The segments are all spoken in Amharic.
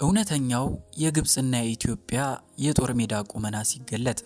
እውነተኛው የግብጽና የኢትዮጵያ የጦር ሜዳ ቁመና ሲገለጥ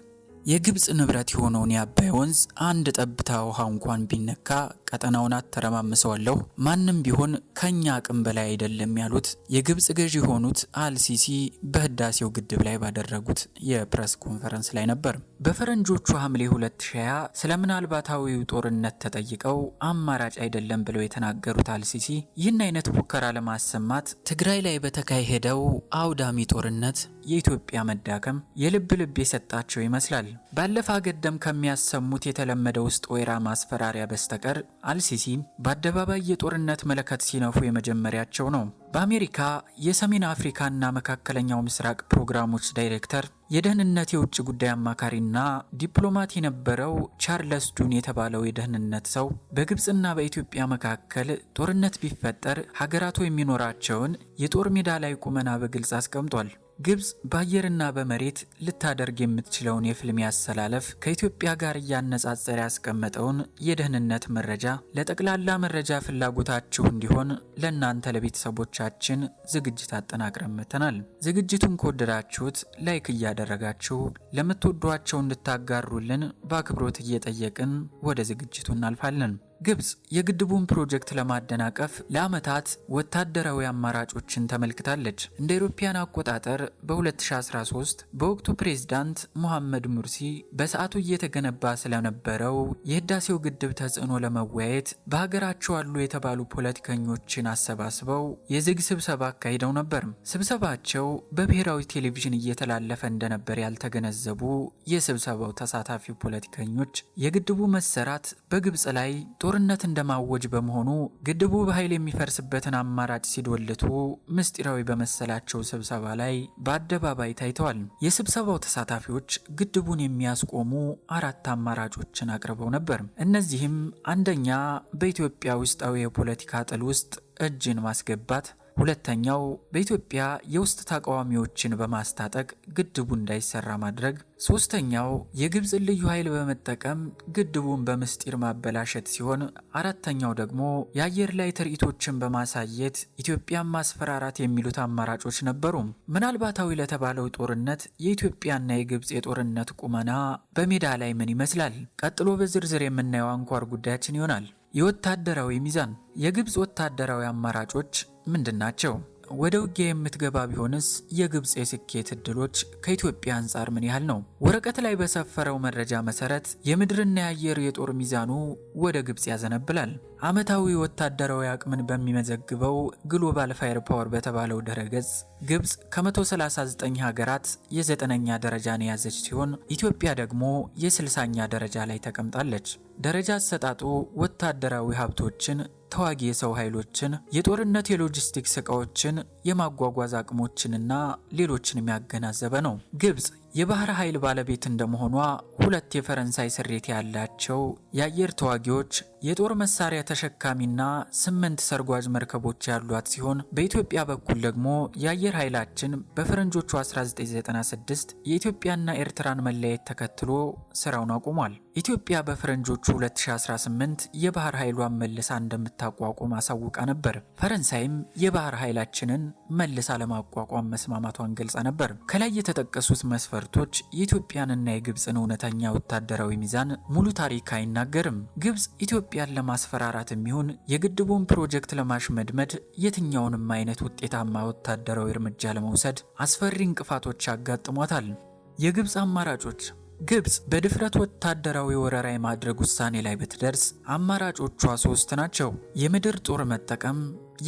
የግብጽ ንብረት የሆነውን የአባይ ወንዝ አንድ ጠብታ ውሃ እንኳን ቢነካ ቀጠናውን አተረማምሰዋለሁ፣ ማንም ቢሆን ከኛ አቅም በላይ አይደለም ያሉት የግብጽ ገዢ የሆኑት አልሲሲ በህዳሴው ግድብ ላይ ባደረጉት የፕሬስ ኮንፈረንስ ላይ ነበር። በፈረንጆቹ ሐምሌ 2020 ስለ ምናልባታዊው ጦርነት ተጠይቀው አማራጭ አይደለም ብለው የተናገሩት አልሲሲ ይህን አይነት ፉከራ ለማሰማት ትግራይ ላይ በተካሄደው አውዳሚ ጦርነት የኢትዮጵያ መዳከም የልብ ልብ የሰጣቸው ይመስላል። ባለፈ ገደም ከሚያሰሙት የተለመደ ውስጥ ወይራ ማስፈራሪያ በስተቀር አልሲሲ በአደባባይ የጦርነት መለከት ሲነፉ የመጀመሪያቸው ነው። በአሜሪካ የሰሜን አፍሪካና መካከለኛው ምስራቅ ፕሮግራሞች ዳይሬክተር የደህንነት የውጭ ጉዳይ አማካሪና ዲፕሎማት የነበረው ቻርለስ ዱን የተባለው የደህንነት ሰው በግብጽና በኢትዮጵያ መካከል ጦርነት ቢፈጠር ሀገራቱ የሚኖራቸውን የጦር ሜዳ ላይ ቁመና በግልጽ አስቀምጧል። ግብጽ በአየርና በመሬት ልታደርግ የምትችለውን የፍልሚያ አሰላለፍ ከኢትዮጵያ ጋር እያነጻጸረ ያስቀመጠውን የደህንነት መረጃ ለጠቅላላ መረጃ ፍላጎታችሁ እንዲሆን ለእናንተ ለቤተሰቦቻችን ዝግጅት አጠናቅረን መጥተናል። ዝግጅቱን ከወደዳችሁት ላይክ እያደረጋችሁ ለምትወዷቸው እንድታጋሩልን በአክብሮት እየጠየቅን ወደ ዝግጅቱ እናልፋለን። ግብጽ የግድቡን ፕሮጀክት ለማደናቀፍ ለዓመታት ወታደራዊ አማራጮችን ተመልክታለች። እንደ አውሮፓውያን አቆጣጠር በ2013 በወቅቱ ፕሬዝዳንት ሙሐመድ ሙርሲ በሰዓቱ እየተገነባ ስለነበረው የህዳሴው ግድብ ተጽዕኖ ለመወያየት በሀገራቸው አሉ የተባሉ ፖለቲከኞችን አሰባስበው የዝግ ስብሰባ አካሂደው ነበር። ስብሰባቸው በብሔራዊ ቴሌቪዥን እየተላለፈ እንደነበር ያልተገነዘቡ የስብሰባው ተሳታፊ ፖለቲከኞች የግድቡ መሰራት በግብጽ ላይ ጦርነት እንደማወጅ በመሆኑ ግድቡ በኃይል የሚፈርስበትን አማራጭ ሲዶልቱ ምስጢራዊ በመሰላቸው ስብሰባ ላይ በአደባባይ ታይተዋል። የስብሰባው ተሳታፊዎች ግድቡን የሚያስቆሙ 4 አማራጮችን አቅርበው ነበር። እነዚህም አንደኛ፣ በኢትዮጵያ ውስጣዊ የፖለቲካ ጥል ውስጥ እጅን ማስገባት፣ ሁለተኛው በኢትዮጵያ የውስጥ ተቃዋሚዎችን በማስታጠቅ ግድቡ እንዳይሰራ ማድረግ፣ ሶስተኛው የግብጽ ልዩ ኃይል በመጠቀም ግድቡን በምስጢር ማበላሸት ሲሆን አራተኛው ደግሞ የአየር ላይ ትርኢቶችን በማሳየት ኢትዮጵያን ማስፈራራት የሚሉት አማራጮች ነበሩ። ምናልባታዊ ለተባለው ጦርነት የኢትዮጵያና የግብጽ የጦርነት ቁመና በሜዳ ላይ ምን ይመስላል? ቀጥሎ በዝርዝር የምናየው አንኳር ጉዳያችን ይሆናል። የወታደራዊ ሚዛን። የግብጽ ወታደራዊ አማራጮች ምንድናቸው? ወደ ውጊያ የምትገባ ቢሆንስ የግብጽ የስኬት እድሎች ከኢትዮጵያ አንጻር ምን ያህል ነው? ወረቀት ላይ በሰፈረው መረጃ መሰረት የምድርና የአየር የጦር ሚዛኑ ወደ ግብጽ ያዘነብላል። ዓመታዊ ወታደራዊ አቅምን በሚመዘግበው ግሎባል ፋየር ፓወር በተባለው ድረገጽ ግብጽ ከ139 ሀገራት የ9ኛ ደረጃን የያዘች ሲሆን ኢትዮጵያ ደግሞ የ60ኛ ደረጃ ላይ ተቀምጣለች። ደረጃ አሰጣጡ ወታደራዊ ሀብቶችን፣ ተዋጊ የሰው ኃይሎችን፣ የጦርነት የሎጂስቲክስ ዕቃዎችን፣ የማጓጓዝ አቅሞችንና ሌሎችን የሚያገናዘበ ነው። ግብጽ የባህር ኃይል ባለቤት እንደመሆኗ 2 የፈረንሳይ ስሬት ያላቸው የአየር ተዋጊዎች፣ የጦር መሳሪያ ተሸካሚና 8 ሰርጓጅ መርከቦች ያሏት ሲሆን በኢትዮጵያ በኩል ደግሞ የአየር ኃይላችን በፈረንጆቹ 1996 የኢትዮጵያና ኤርትራን መለያየት ተከትሎ ስራውን አቁሟል። ኢትዮጵያ በፈረንጆቹ 2018 የባህር ኃይሏን መልሳ እንደምታቋቁም አሳውቃ ነበር። ፈረንሳይም የባህር ኃይላችንን መልሳ ለማቋቋም መስማማቷን ገልጻ ነበር። ከላይ የተጠቀሱት መስፈርቶች የኢትዮጵያንና የግብጽን እውነተኛ ወታደራዊ ሚዛን ሙሉ ታሪክ አይናገርም። ግብጽ ኢትዮጵያን ለማስፈራራት የሚሆን የግድቡን ፕሮጀክት ለማሽመድመድ የትኛውንም አይነት ውጤታማ ወታደራዊ እርምጃ ለመውሰድ አስፈሪ እንቅፋቶች ያጋጥሟታል። የግብጽ አማራጮች። ግብጽ በድፍረት ወታደራዊ ወረራ የማድረግ ውሳኔ ላይ ብትደርስ አማራጮቿ 3 ናቸው። የምድር ጦር መጠቀም፣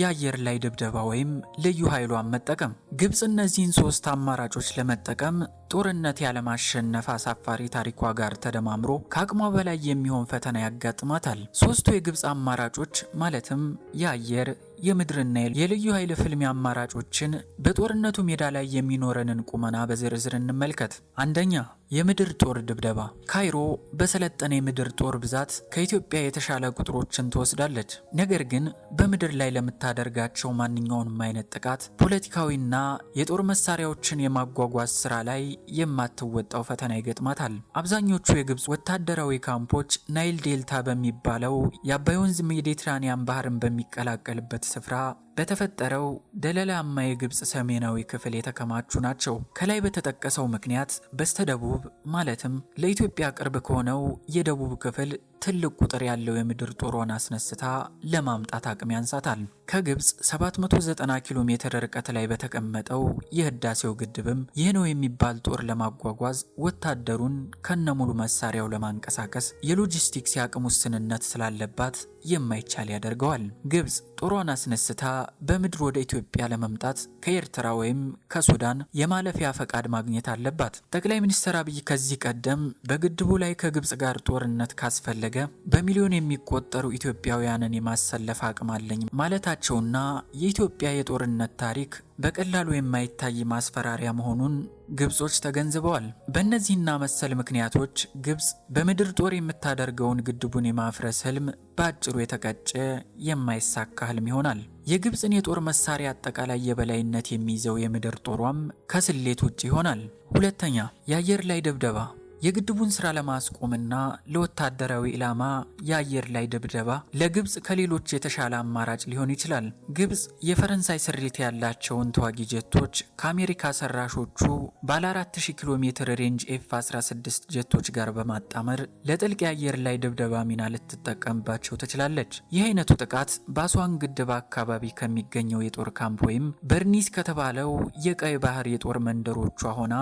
የአየር ላይ ድብደባ ወይም ልዩ ኃይሏን መጠቀም። ግብጽ እነዚህን 3 አማራጮች ለመጠቀም ጦርነት ያለማሸነፍ አሳፋሪ ታሪኳ ጋር ተደማምሮ ከአቅሟ በላይ የሚሆን ፈተና ያጋጥማታል። 3ቱ የግብጽ አማራጮች ማለትም የአየር፣ የምድርና የልዩ ኃይል ፍልሚያ አማራጮችን በጦርነቱ ሜዳ ላይ የሚኖረንን ቁመና በዝርዝር እንመልከት። አንደኛ፣ የምድር ጦር ድብደባ። ካይሮ በሰለጠነ የምድር ጦር ብዛት ከኢትዮጵያ የተሻለ ቁጥሮችን ትወስዳለች። ነገር ግን በምድር ላይ ለምታደርጋቸው ማንኛውንም አይነት ጥቃት ፖለቲካዊና የጦር መሳሪያዎችን የማጓጓዝ ስራ ላይ የማትወጣው ፈተና ይገጥማታል። አብዛኞቹ የግብጽ ወታደራዊ ካምፖች ናይል ዴልታ በሚባለው የአባይ ወንዝ ሜዲትራኒያን ባህርን በሚቀላቀልበት ስፍራ በተፈጠረው ደለላማ የግብጽ ሰሜናዊ ክፍል የተከማቹ ናቸው። ከላይ በተጠቀሰው ምክንያት በስተደቡብ ማለትም ለኢትዮጵያ ቅርብ ከሆነው የደቡብ ክፍል ትልቅ ቁጥር ያለው የምድር ጦሯን አስነስታ ለማምጣት አቅም ያንሳታል። ከግብጽ 790 ኪሎ ሜትር ርቀት ላይ በተቀመጠው የህዳሴው ግድብም ይህ ነው የሚባል ጦር ለማጓጓዝ ወታደሩን ከነሙሉ መሳሪያው ለማንቀሳቀስ የሎጂስቲክስ የአቅም ውስንነት ስላለባት የማይቻል ያደርገዋል። ግብጽ ጦሯን አስነስታ በምድር ወደ ኢትዮጵያ ለመምጣት ከኤርትራ ወይም ከሱዳን የማለፊያ ፈቃድ ማግኘት አለባት። ጠቅላይ ሚኒስትር አብይ ከዚህ ቀደም በግድቡ ላይ ከግብጽ ጋር ጦርነት ካስፈለገ በሚሊዮን የሚቆጠሩ ኢትዮጵያውያንን የማሰለፍ አቅም አለኝ ማለታቸውና የኢትዮጵያ የጦርነት ታሪክ በቀላሉ የማይታይ ማስፈራሪያ መሆኑን ግብጾች ተገንዝበዋል። በእነዚህና መሰል ምክንያቶች ግብጽ በምድር ጦር የምታደርገውን ግድቡን የማፍረስ ህልም በአጭሩ የተቀጨ የማይሳካ ህልም ይሆናል። የግብጽን የጦር መሳሪያ አጠቃላይ የበላይነት የሚይዘው የምድር ጦሯም ከስሌት ውጭ ይሆናል። ሁለተኛ፣ የአየር ላይ ድብደባ። የግድቡን ስራ ለማስቆምና ለወታደራዊ ኢላማ የአየር ላይ ድብደባ ለግብጽ ከሌሎች የተሻለ አማራጭ ሊሆን ይችላል። ግብጽ የፈረንሳይ ስሪት ያላቸውን ተዋጊ ጀቶች ከአሜሪካ ሰራሾቹ ባለ 4000 ኪሎ ሜትር ሬንጅ ኤፍ-16 ጀቶች ጋር በማጣመር ለጥልቅ የአየር ላይ ድብደባ ሚና ልትጠቀምባቸው ትችላለች። ይህ አይነቱ ጥቃት በአስዋን ግድብ አካባቢ ከሚገኘው የጦር ካምፕ ወይም በርኒስ ከተባለው የቀይ ባህር የጦር መንደሮቿ ሆና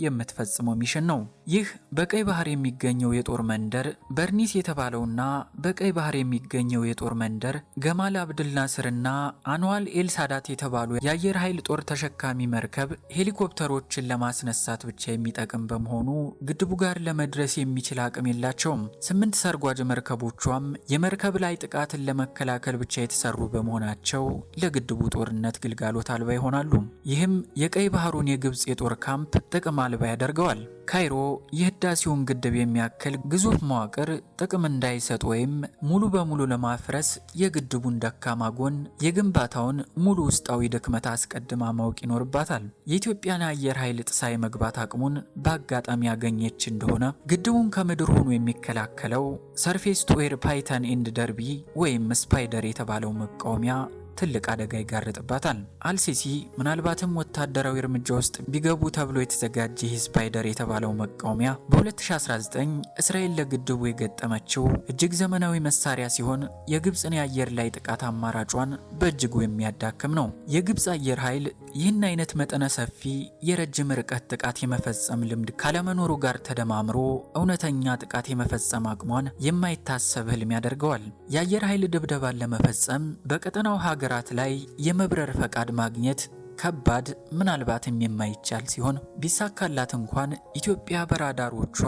የምትፈጽመው ሚሽን ነው። ይህ በቀይ ባህር የሚገኘው የጦር መንደር በርኒስ የተባለውና በቀይ ባህር የሚገኘው የጦር መንደር ገማል አብድል ናስርና አንዋል ኤል ሳዳት የተባሉ የአየር ኃይል ጦር ተሸካሚ መርከብ ሄሊኮፕተሮችን ለማስነሳት ብቻ የሚጠቅም በመሆኑ ግድቡ ጋር ለመድረስ የሚችል አቅም የላቸውም። 8 ሰርጓጅ መርከቦቿም የመርከብ ላይ ጥቃትን ለመከላከል ብቻ የተሰሩ በመሆናቸው ለግድቡ ጦርነት ግልጋሎት አልባ ይሆናሉ። ይህም የቀይ ባህሩን የግብጽ የጦር ካምፕ ጥቅም አልባ ያደርገዋል። ካይሮ የህዳሴውን ግድብ የሚያክል ግዙፍ መዋቅር ጥቅም እንዳይሰጥ ወይም ሙሉ በሙሉ ለማፍረስ የግድቡን ደካማ ጎን፣ የግንባታውን ሙሉ ውስጣዊ ድክመት አስቀድማ ማወቅ ይኖርባታል። የኢትዮጵያን አየር ኃይል ጥሳ የመግባት አቅሙን በአጋጣሚ ያገኘች እንደሆነ ግድቡን ከምድር ሆኖ የሚከላከለው ሰርፌስ ቱ ኤር ፓይተን ኤንድ ደርቢ ወይም ስፓይደር የተባለው መቃወሚያ ትልቅ አደጋ ይጋረጥባታል። አልሲሲ ምናልባትም ወታደራዊ እርምጃ ውስጥ ቢገቡ ተብሎ የተዘጋጀ ስፓይደር የተባለው መቃወሚያ በ2019 እስራኤል ለግድቡ የገጠመችው እጅግ ዘመናዊ መሳሪያ ሲሆን የግብጽን የአየር ላይ ጥቃት አማራጯን በእጅጉ የሚያዳክም ነው። የግብጽ አየር ኃይል ይህን አይነት መጠነ ሰፊ የረጅም ርቀት ጥቃት የመፈጸም ልምድ ካለመኖሩ ጋር ተደማምሮ እውነተኛ ጥቃት የመፈጸም አቅሟን የማይታሰብ ህልም ያደርገዋል። የአየር ኃይል ድብደባን ለመፈጸም በቀጠናው ሀገራት ላይ የመብረር ፈቃድ ማግኘት ከባድ ምናልባትም የማይቻል ሲሆን ቢሳካላት እንኳን ኢትዮጵያ በራዳሮቿ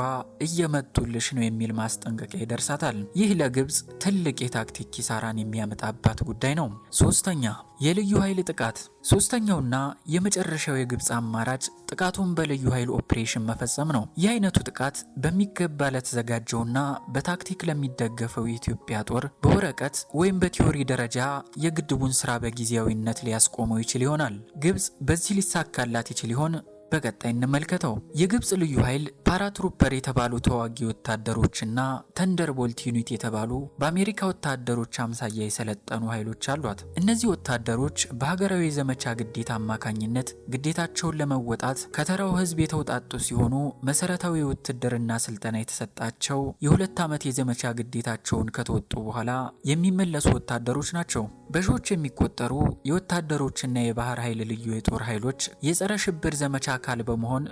እየመጡልሽ ነው የሚል ማስጠንቀቂያ ይደርሳታል። ይህ ለግብጽ ትልቅ የታክቲክ ኪሳራን የሚያመጣባት ጉዳይ ነው። ሶስተኛ፣ የልዩ ኃይል ጥቃት። ሶስተኛውና የመጨረሻው የግብጽ አማራጭ ጥቃቱን በልዩ ኃይል ኦፕሬሽን መፈጸም ነው። ይህ አይነቱ ጥቃት በሚገባ ለተዘጋጀውና በታክቲክ ለሚደገፈው የኢትዮጵያ ጦር በወረቀት ወይም በቲዮሪ ደረጃ የግድቡን ስራ በጊዜያዊነት ሊያስቆመው ይችል ይሆናል። ግብጽ በዚህ ሊሳካላት ይችል ይሆን? በቀጣይ እንመልከተው። የግብጽ ልዩ ኃይል ፓራትሩፐር የተባሉ ተዋጊ ወታደሮችና ተንደርቦልት ዩኒት የተባሉ በአሜሪካ ወታደሮች አምሳያ የሰለጠኑ ኃይሎች አሏት። እነዚህ ወታደሮች በሀገራዊ የዘመቻ ግዴታ አማካኝነት ግዴታቸውን ለመወጣት ከተራው ሕዝብ የተውጣጡ ሲሆኑ መሰረታዊ የውትድርና ስልጠና የተሰጣቸው የ2 ዓመት የዘመቻ ግዴታቸውን ከተወጡ በኋላ የሚመለሱ ወታደሮች ናቸው። በሺዎች የሚቆጠሩ የወታደሮችና የባህር ኃይል ልዩ የጦር ኃይሎች የጸረ ሽብር ዘመቻ አካል በመሆን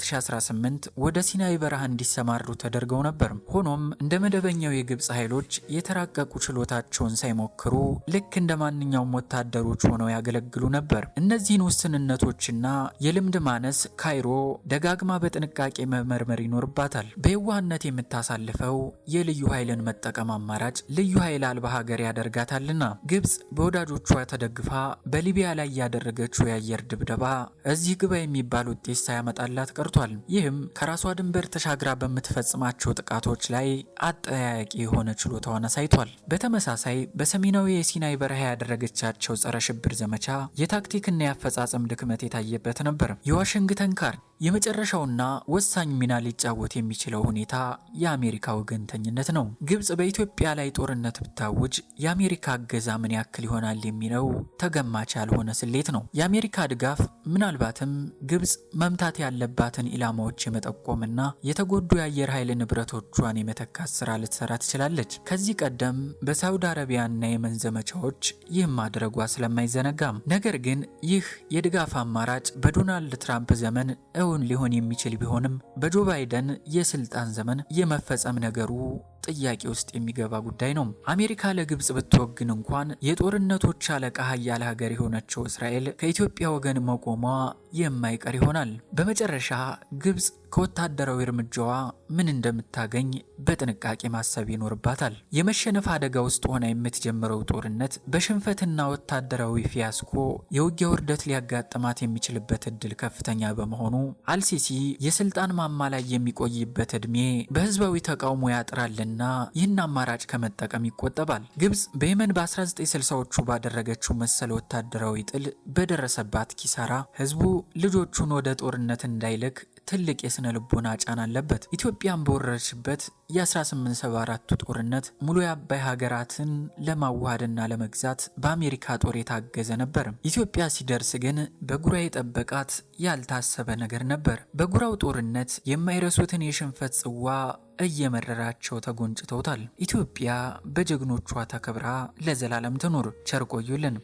በ2018 ወደ ሲናይ በረሃ እንዲሰማሩ ተደርገው ነበር። ሆኖም እንደ መደበኛው የግብጽ ኃይሎች የተራቀቁ ችሎታቸውን ሳይሞክሩ ልክ እንደ ማንኛውም ወታደሮች ሆነው ያገለግሉ ነበር። እነዚህን ውስንነቶችና የልምድ ማነስ ካይሮ ደጋግማ በጥንቃቄ መመርመር ይኖርባታል። በየዋህነት የምታሳልፈው የልዩ ኃይልን መጠቀም አማራጭ ልዩ ኃይል አልባ ሀገር ያደርጋታልና ግብጽ በወዳጆቿ ተደግፋ በሊቢያ ላይ ያደረገችው የአየር ድብደባ እዚህ ግባ የሚባል ውጤት ሳያመጣላት ቀርቷል። ይህም ከራሷ ድንበር ተሻግራ በምትፈጽማቸው ጥቃቶች ላይ አጠያያቂ የሆነ ችሎታዋን አሳይቷል። በተመሳሳይ በሰሜናዊ የሲናይ በረሃ ያደረገቻቸው ጸረ ሽብር ዘመቻ የታክቲክና የአፈጻጸም ድክመት የታየበት ነበር። የዋሽንግተን ካርድ የመጨረሻውና ወሳኝ ሚና ሊጫወት የሚችለው ሁኔታ የአሜሪካ ወገንተኝነት ነው። ግብጽ በኢትዮጵያ ላይ ጦርነት ብታውጅ የአሜሪካ እገዛ ምን ያክል ይሆናል የሚለው ተገማች ያልሆነ ስሌት ነው። የአሜሪካ ድጋፍ ምናልባትም ግብጽ መምታት ያለባትን ኢላማዎች የመጠቆምና የተጎዱ የአየር ኃይል ንብረቶቿን የመተካት ስራ ልትሰራ ትችላለች። ከዚህ ቀደም በሳውዲ አረቢያና የመን ዘመቻዎች ይህም ማድረጓ ስለማይዘነጋም፣ ነገር ግን ይህ የድጋፍ አማራጭ በዶናልድ ትራምፕ ዘመን እውን ሊሆን የሚችል ቢሆንም በጆ ባይደን የስልጣን ዘመን የመፈጸም ነገሩ ጥያቄ ውስጥ የሚገባ ጉዳይ ነው። አሜሪካ ለግብጽ ብትወግን እንኳን የጦርነቶች አለቃ ሀያል ሀገር የሆነችው እስራኤል ከኢትዮጵያ ወገን መቆሟ የማይቀር ይሆናል። በመጨረሻ ግብጽ ከወታደራዊ እርምጃዋ ምን እንደምታገኝ በጥንቃቄ ማሰብ ይኖርባታል። የመሸነፍ አደጋ ውስጥ ሆና የምትጀምረው ጦርነት በሽንፈትና ወታደራዊ ፊያስኮ የውጊያ ውርደት ሊያጋጥማት የሚችልበት እድል ከፍተኛ በመሆኑ አልሲሲ የስልጣን ማማ ላይ የሚቆይበት እድሜ በህዝባዊ ተቃውሞ ያጥራልና ይህን አማራጭ ከመጠቀም ይቆጠባል። ግብጽ በየመን በ1960ዎቹ ባደረገችው መሰል ወታደራዊ ጥል በደረሰባት ኪሳራ ህዝቡ ልጆቹን ወደ ጦርነት እንዳይልክ ትልቅ የስነ ልቦና ጫና አለበት። ኢትዮጵያን በወረረችበት የ1874ቱ ጦርነት ሙሉ የአባይ ሀገራትን ለማዋሃድና ለመግዛት በአሜሪካ ጦር የታገዘ ነበር። ኢትዮጵያ ሲደርስ ግን በጉራ የጠበቃት ያልታሰበ ነገር ነበር። በጉራው ጦርነት የማይረሱትን የሽንፈት ጽዋ እየመረራቸው ተጎንጭተውታል። ኢትዮጵያ በጀግኖቿ ተከብራ ለዘላለም ትኑር። ቸር ቆዩልን።